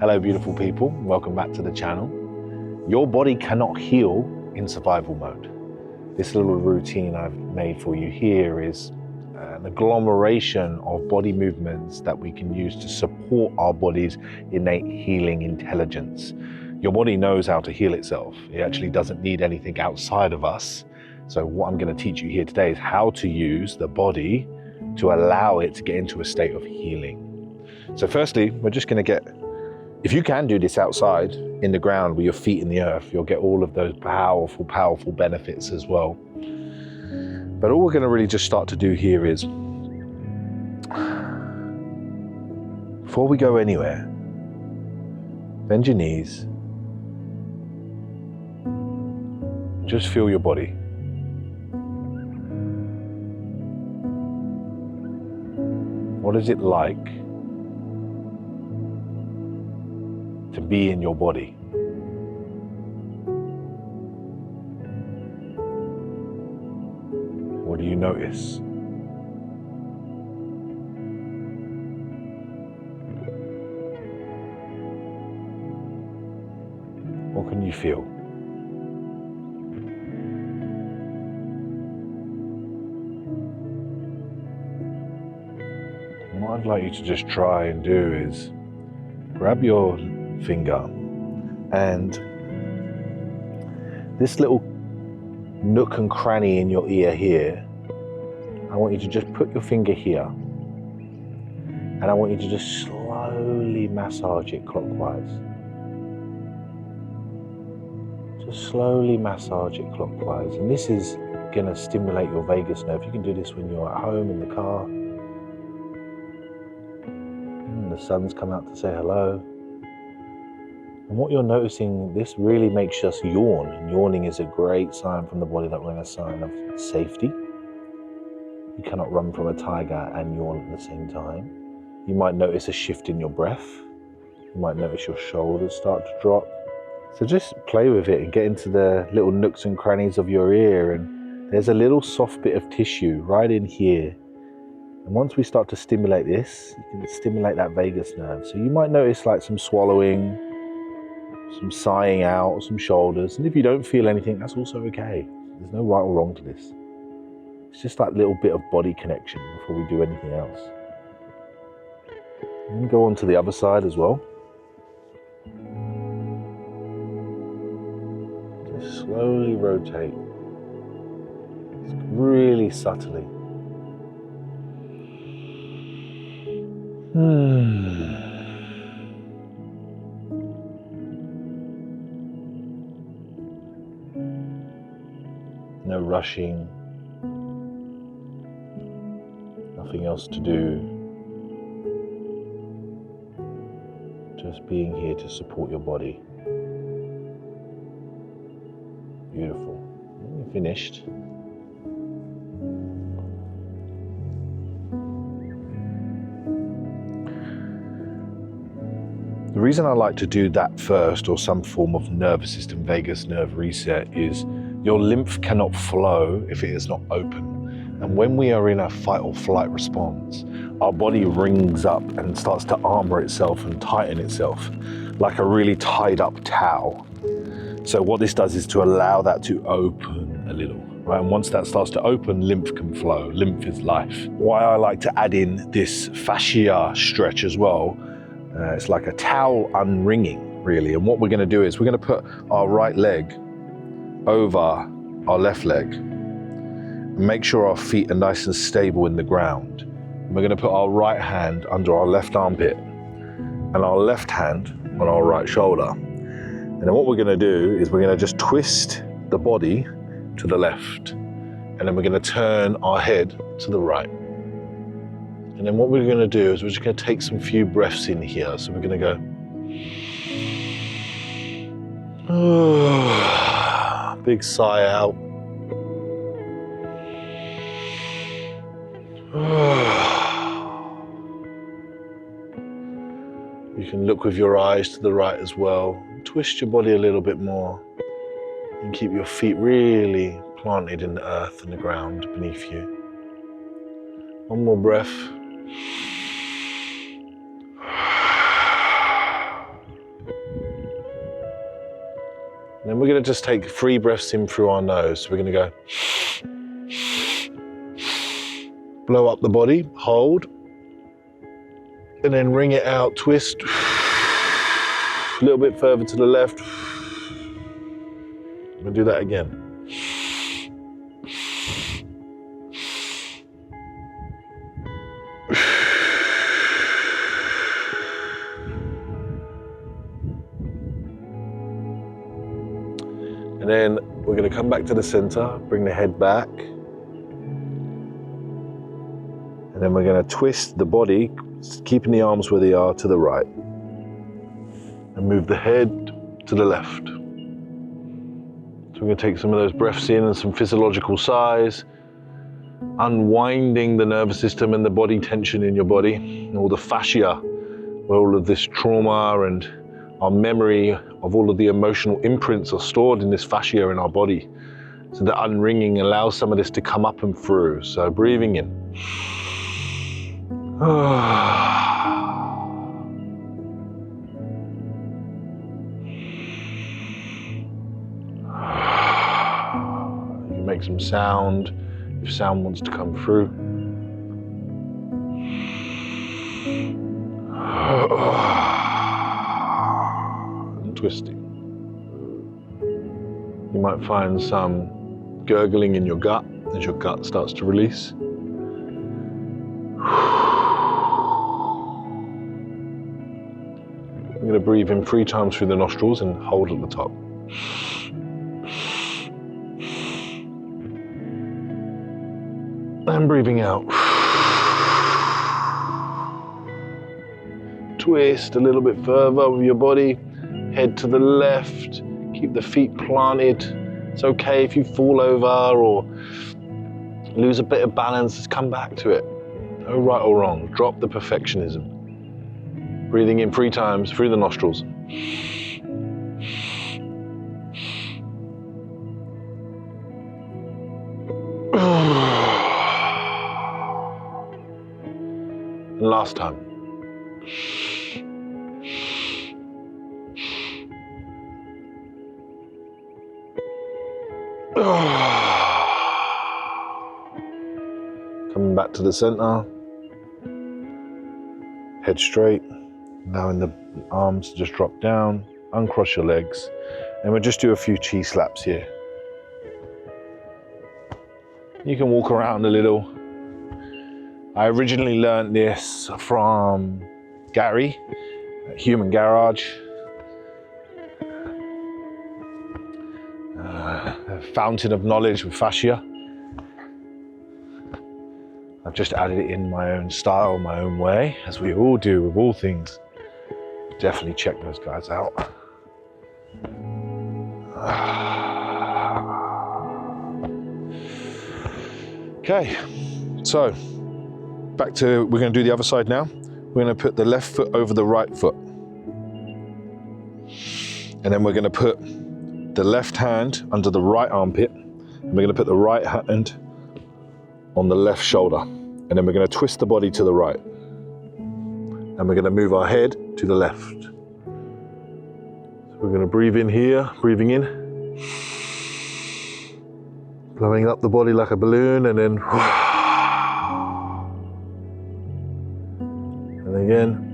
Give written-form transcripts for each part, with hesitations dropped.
Hello beautiful people, welcome back to the channel. Your body cannot heal in survival mode. This little routine I've made for you here is an agglomeration of body movements that we can use to support our body's innate healing intelligence. Your body knows how to heal itself. It actually doesn't need anything outside of us. So what I'm going to teach you here today is how to use the body to allow it to get into a state of healing. So firstly, we're just going to get, if you can do this outside in the ground with your feet in the earth, you'll get all of those powerful, powerful benefits as well. But all we're going to really just start to do here is, before we go anywhere, bend your knees, just feel your body. What is it like to be in your body? What do you notice? What can you feel? And what I'd like you to just try and do is grab your finger and this little nook and cranny in your ear here, I want you to just put your finger here and I want you to just slowly massage it clockwise. Just slowly massage it clockwise, and this is going to stimulate your vagus nerve. You can do this when you're at home in the car and the sun's come out to say hello. And what you're noticing, this really makes us yawn. And yawning is a great sign from the body that we're in a sign of safety. You cannot run from a tiger and yawn at the same time. You might notice a shift in your breath. You might notice your shoulders start to drop. So just play with it and get into the little nooks and crannies of your ear. And there's a little soft bit of tissue right in here. And once we start to stimulate this, you can stimulate that vagus nerve. So you might notice like some swallowing, some sighing out, some shoulders, and if you don't feel anything, that's also okay. There's no right or wrong to this. It's just that little bit of body connection before we do anything else. And go on to the other side as well. Just slowly rotate. Just really subtly. No rushing, nothing else to do, just being here to support your body. Beautiful. You're finished. The reason I like to do that first, or some form of nervous system vagus nerve reset, is your lymph cannot flow if it is not open. And when we are in a fight or flight response, our body rings up and starts to armor itself and tighten itself like a really tied up towel. So what this does is to allow that to open a little, right? And once that starts to open, lymph can flow. Lymph is life. Why I like to add in this fascia stretch as well, it's like a towel unringing really. And what we're gonna do is we're gonna put our right leg over our left leg and make sure our feet are nice and stable in the ground. And we're going to put our right hand under our left armpit and our left hand on our right shoulder. And then what we're going to do is we're going to just twist the body to the left, and then we're going to turn our head to the right. And then what we're going to do is we're just going to take some few breaths in here. So we're going to go big sigh out. You can look with your eyes to the right as well. Twist your body a little bit more and keep your feet really planted in the earth and the ground beneath you. One more breath. And then we're going to just take 3 breaths in through our nose. So we're going to go, blow up the body, hold, and then ring it out, twist, a little bit further to the left. We'll do that again. And then we're going to come back to the center, bring the head back. And then we're going to twist the body, keeping the arms where they are, to the right. And move the head to the left. So we're going to take some of those breaths in and some physiological sighs, unwinding the nervous system and the body tension in your body, and all the fascia, where all of this trauma and our memory of all of the emotional imprints are stored in this fascia in our body. So the unringing allows some of this to come up and through. So breathing in. You can make some sound if sound wants to come through. And twisting. You might find some gurgling in your gut as your gut starts to release. I'm going to breathe in 3 times through the nostrils and hold at the top. And breathing out. Twist a little bit further with your body. Head to the left. Keep the feet planted. It's okay if you fall over or lose a bit of balance. Just come back to it. No right or wrong. Drop the perfectionism. Breathing in 3 times through the nostrils. And last time. Coming back to the center. Head straight. Allowing the arms to just drop down, uncross your legs, and we'll just do a few chi slaps here. You can walk around a little. I originally learned this from Gary at Human Garage, a fountain of knowledge with fascia. I've just added it in my own style, my own way, as we all do with all things. Definitely check those guys out. Okay, so back to, we're going to do the other side now. We're going to put the left foot over the right foot. And then we're going to put the left hand under the right armpit. And we're going to put the right hand on the left shoulder. And then we're going to twist the body to the right. And we're going to move our head to the left. So we're going to breathe in here, breathing in. Blowing up the body like a balloon, and then and again.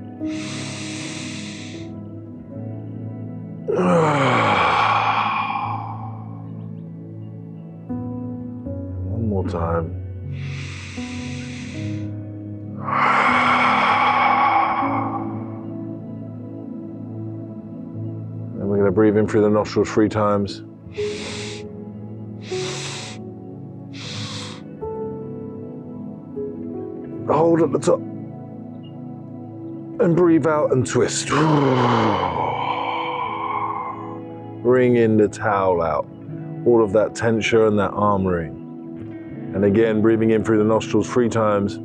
One more time. And we're going to breathe in through the nostrils 3 times. Hold at the top and breathe out and twist. Bring in the towel out, all of that tension and that arm ring. And again, breathing in through the nostrils 3 times.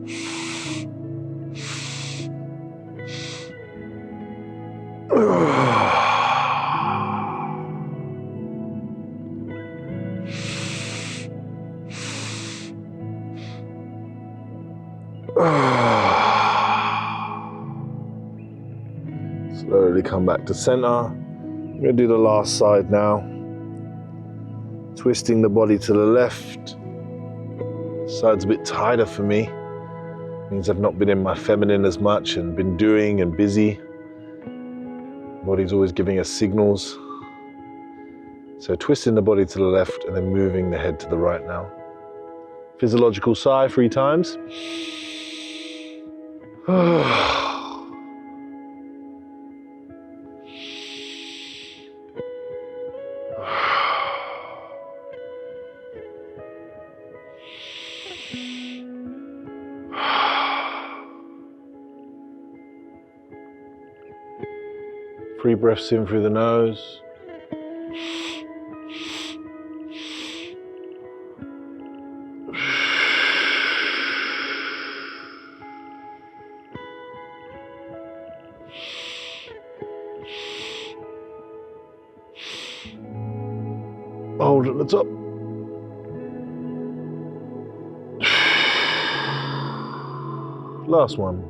Slowly come back to center. I'm going to do the last side now. Twisting the body to the left. Side's a bit tighter for me. Means I've not been in my feminine as much and been doing and busy. Body's always giving us signals. So twisting the body to the left and then moving the head to the right now. Physiological sigh 3 times. Three breaths in through the nose. Hold at the top. Last one.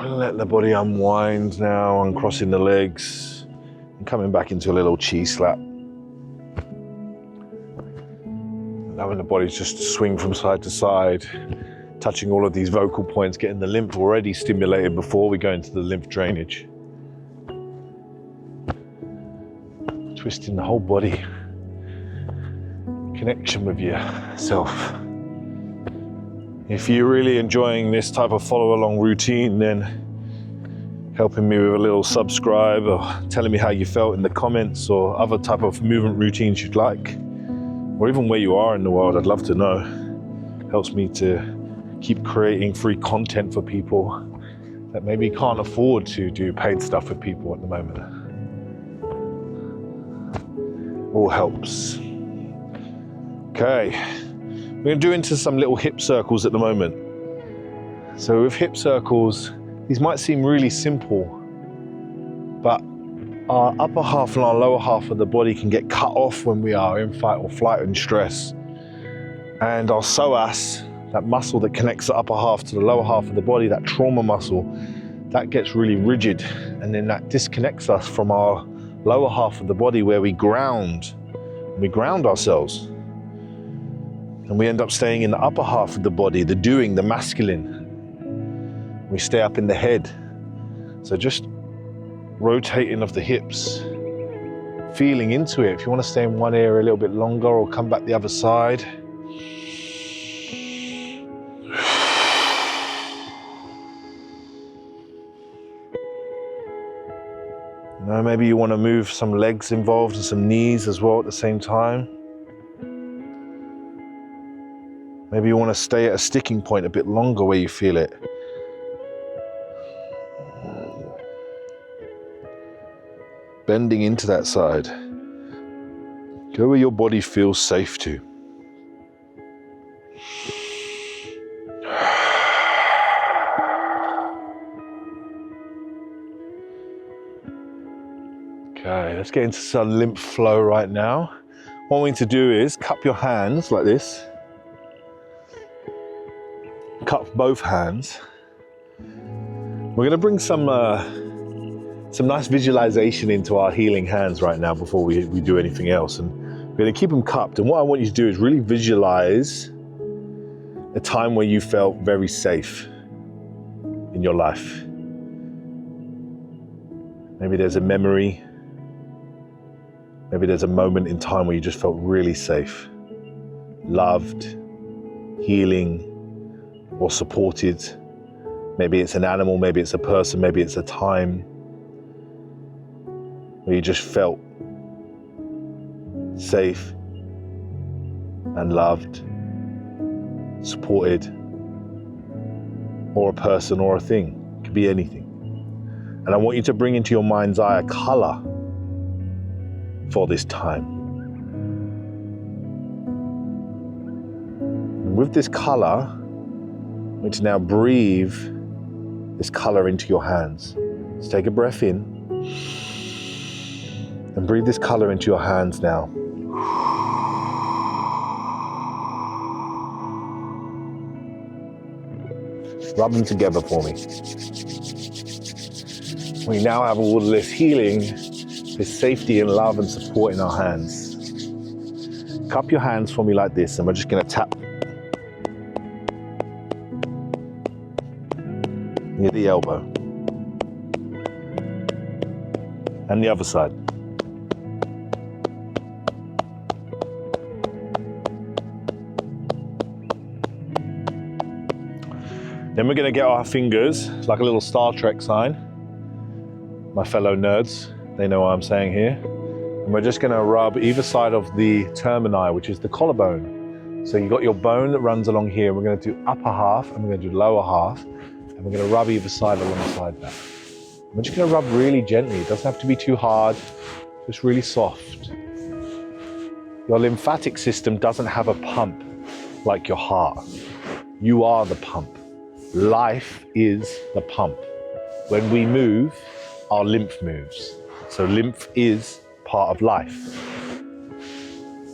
Let the body unwind now, uncrossing the legs and coming back into a little chi slap. Allowing the body just to swing from side to side, touching all of these vocal points, getting the lymph already stimulated before we go into the lymph drainage. Twisting the whole body. Connection with yourself. If you're really enjoying this type of follow-along routine, then helping me with a little subscribe or telling me how you felt in the comments or other type of movement routines you'd like, or even where you are in the world, I'd love to know. Helps me to keep creating free content for people that maybe can't afford to do paid stuff with people at the moment. All helps. Okay, we're going to do into some little hip circles at the moment. So with hip circles, these might seem really simple, but our upper half and our lower half of the body can get cut off when we are in fight or flight and stress. And our psoas, that muscle that connects the upper half to the lower half of the body, that trauma muscle, that gets really rigid, and then that disconnects us from our lower half of the body where we ground ourselves. And we end up staying in the upper half of the body, the doing, the masculine. We stay up in the head. So just rotating of the hips, feeling into it. If you want to stay in one area a little bit longer or come back the other side. Now maybe you want to move some legs involved and some knees as well at the same time. Maybe you want to stay at a sticking point a bit longer where you feel it. Bending into that side. Go where your body feels safe to. Okay, let's get into some lymph flow right now. What we need to do is cup your hands like this. Cup both hands. We're going to bring some nice visualization into our healing hands right now before we do anything else. And we're going to keep them cupped. And what I want you to do is really visualize a time where you felt very safe in your life. Maybe there's a memory. Maybe there's a moment in time where you just felt really safe, loved, healing, or supported. Maybe it's an animal, maybe it's a person, maybe it's a time where you just felt safe and loved, supported, or a person or a thing. It could be anything. And I want you to bring into your mind's eye a color for this time. And with this color, you need to now breathe this color into your hands. Let's take a breath in and breathe this color into your hands now. Rub them together for me. We now have all this healing, this safety and love and support in our hands. Cup your hands for me like this, and we're just going to tap near the elbow. And the other side. Then we're going to get our fingers, like a little Star Trek sign. My fellow nerds, they know what I'm saying here. And we're just going to rub either side of the termini, which is the collarbone. So you've got your bone that runs along here. We're going to do upper half and we're going to do lower half. And we're going to rub either side alongside that. We're just going to rub really gently. It doesn't have to be too hard, just really soft. Your lymphatic system doesn't have a pump like your heart. You are the pump. Life is the pump. When we move, our lymph moves. So lymph is part of life.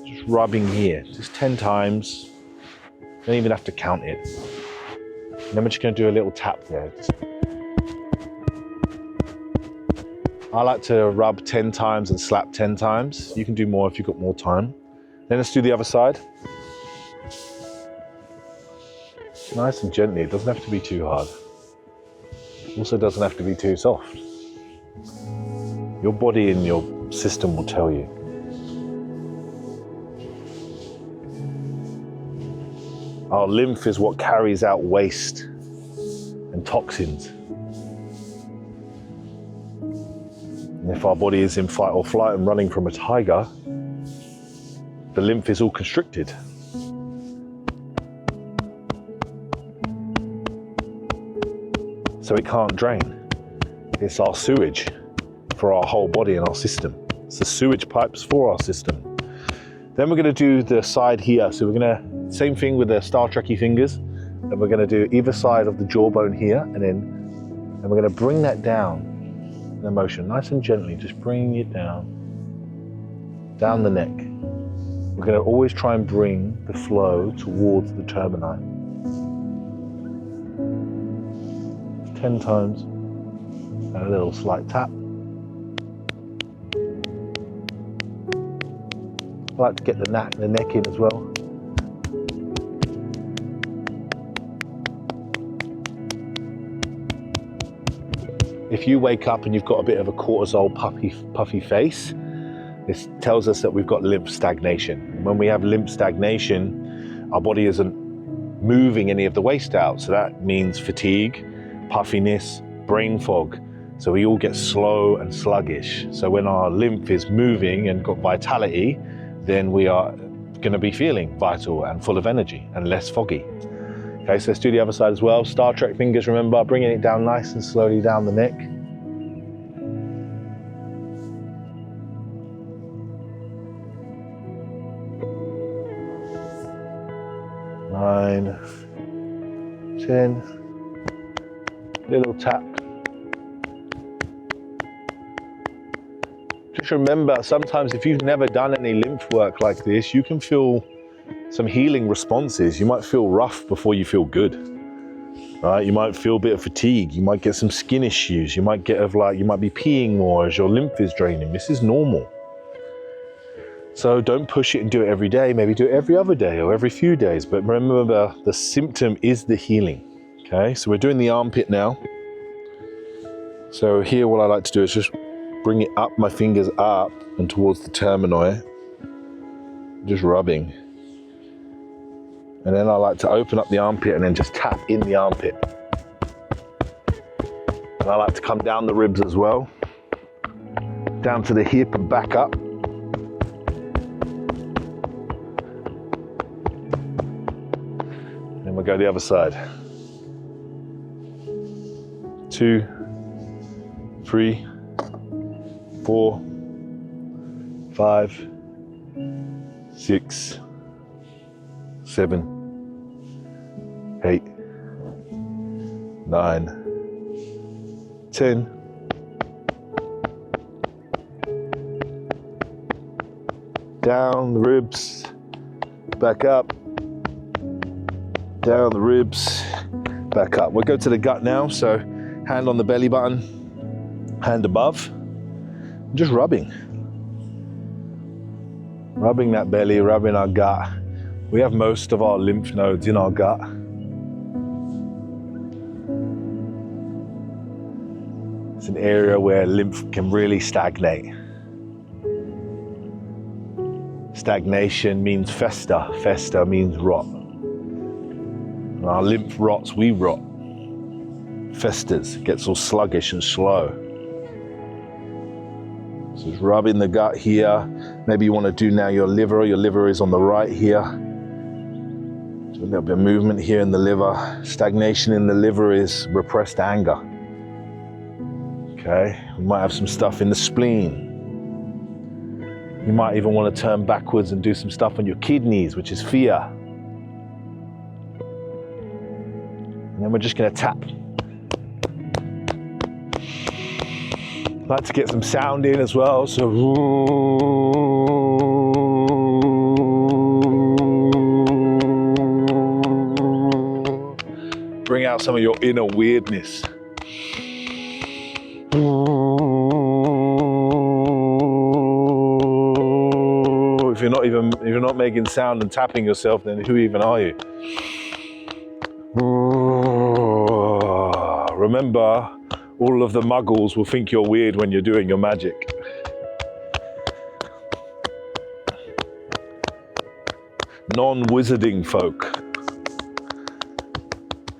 Just rubbing here, just 10 times. Don't even have to count it. And then we're just going to do a little tap there. I like to rub 10 times and slap 10 times. You can do more if you've got more time. Then let's do the other side. Nice and gently, it doesn't have to be too hard. Also doesn't have to be too soft. Your body and your system will tell you. Our lymph is what carries out waste and toxins. And if our body is in fight or flight and running from a tiger, the lymph is all constricted. So it can't drain. It's our sewage for our whole body and our system. It's the sewage pipes for our system. Then we're going to do the side here. So we're going to, same thing with the Star Trekky fingers. And we're going to do either side of the jawbone here, and we're going to bring that down in a motion, nice and gently, just bringing it down the neck. We're going to always try and bring the flow towards the termini. 10 times, and a little slight tap. I like to get the neck in as well. If you wake up and you've got a bit of a cortisol puffy face, this tells us that we've got lymph stagnation. When we have lymph stagnation, our body isn't moving any of the waste out. So that means fatigue, puffiness, brain fog. So we all get slow and sluggish. So when our lymph is moving and got vitality, then we are going to be feeling vital and full of energy and less foggy. Okay, so let's do the other side as well. Star Trek fingers, remember, bringing it down nice and slowly down the neck. Nine, 10. Little tap. Just remember, sometimes if you've never done any lymph work like this, you can feel some healing responses. You might feel rough before you feel good, right? You might feel a bit of fatigue. You might get some skin issues. You might you might be peeing more as your lymph is draining. This is normal. So don't push it and do it every day. Maybe do it every other day or every few days. But remember, the symptom is the healing. Okay, so we're doing the armpit now. So here what I like to do is just bring it up, my fingers up and towards the termini, just rubbing. And then I like to open up the armpit and then just tap in the armpit. And I like to come down the ribs as well, down to the hip and back up. And then we'll go the other side. 2, 3, 4, 5, 6, 7, 8, 9, 10. Down the ribs, back up, down the ribs, back up. We'll go to the gut now. So hand on the belly button, hand above, just rubbing that belly, rubbing our gut. We have most of our lymph nodes in our gut. It's an area where lymph can really stagnate. Stagnation means fester. Fester means rot. When our lymph rots, we rot. Festers, gets all sluggish and slow. So just rubbing the gut here. Maybe you want to do now your liver. Your liver is on the right here. So a little bit of movement here in the liver. Stagnation in the liver is repressed anger. Okay, we might have some stuff in the spleen. You might even want to turn backwards and do some stuff on your kidneys, which is fear. And then we're just going to tap. I'd like to get some sound in as well, so bring out some of your inner weirdness. If you're not making sound and tapping yourself, then who even are you? Remember, all of the muggles will think you're weird when you're doing your magic. Non-wizarding folk.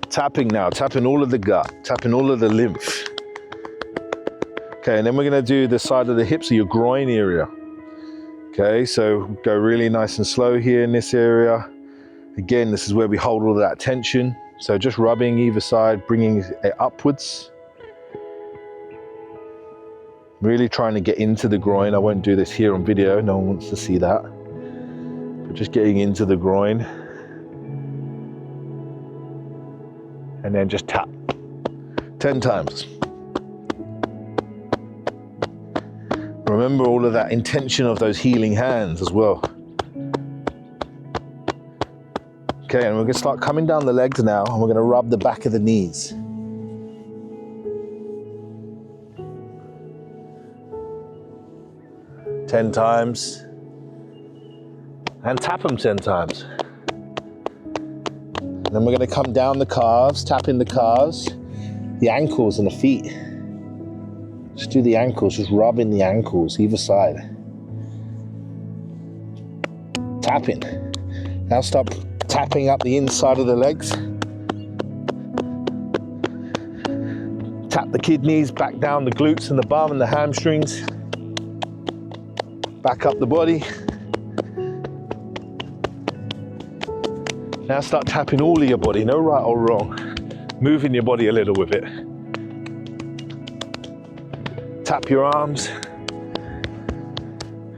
Tapping now, tapping all of the gut, tapping all of the lymph. Okay, and then we're gonna do the side of the hips, so your groin area. Okay, so go really nice and slow here in this area. Again, this is where we hold all of that tension. So just rubbing either side, bringing it upwards. Really trying to get into the groin. I won't do this here on video, no one wants to see that. But just getting into the groin. And then just tap 10 times. Remember all of that intention of those healing hands as well. Okay, and we're gonna start coming down the legs now, and we're gonna rub the back of the knees. Ten times. And tap them 10 times. And then we're gonna come down the calves, tapping the calves, the ankles and the feet. Just do the ankles, just rubbing the ankles, either side. Tapping. Now start tapping up the inside of the legs. Tap the kidneys, back down the glutes and the bum and the hamstrings. Back up the body. Now start tapping all of your body, no right or wrong. Moving your body a little with it. Tap your arms,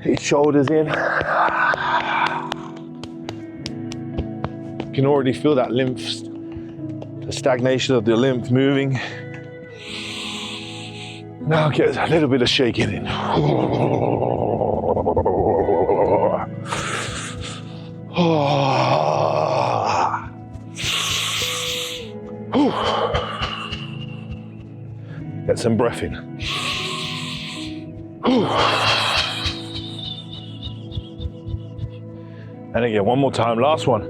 hit your shoulders in. You can already feel that lymph, the stagnation of the lymph moving. Now get a little bit of shaking in. Get some breath in. And again, one more time, last one.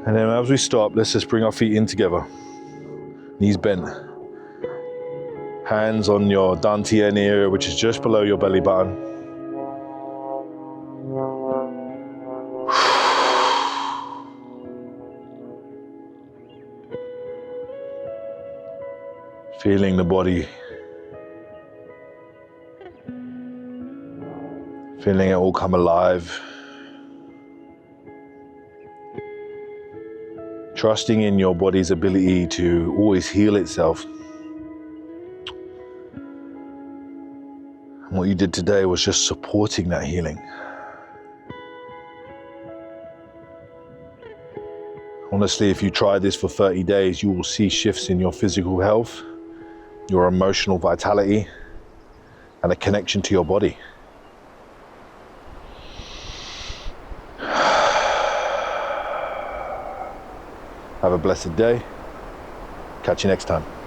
And then as we stop, let's just bring our feet in together. Knees bent. Hands on your dantian area, which is just below your belly button. Feeling the body. Feeling it all come alive. Trusting in your body's ability to always heal itself. And what you did today was just supporting that healing. Honestly, if you try this for 30 days, you will see shifts in your physical health, your emotional vitality, and a connection to your body. Have a blessed day. Catch you next time.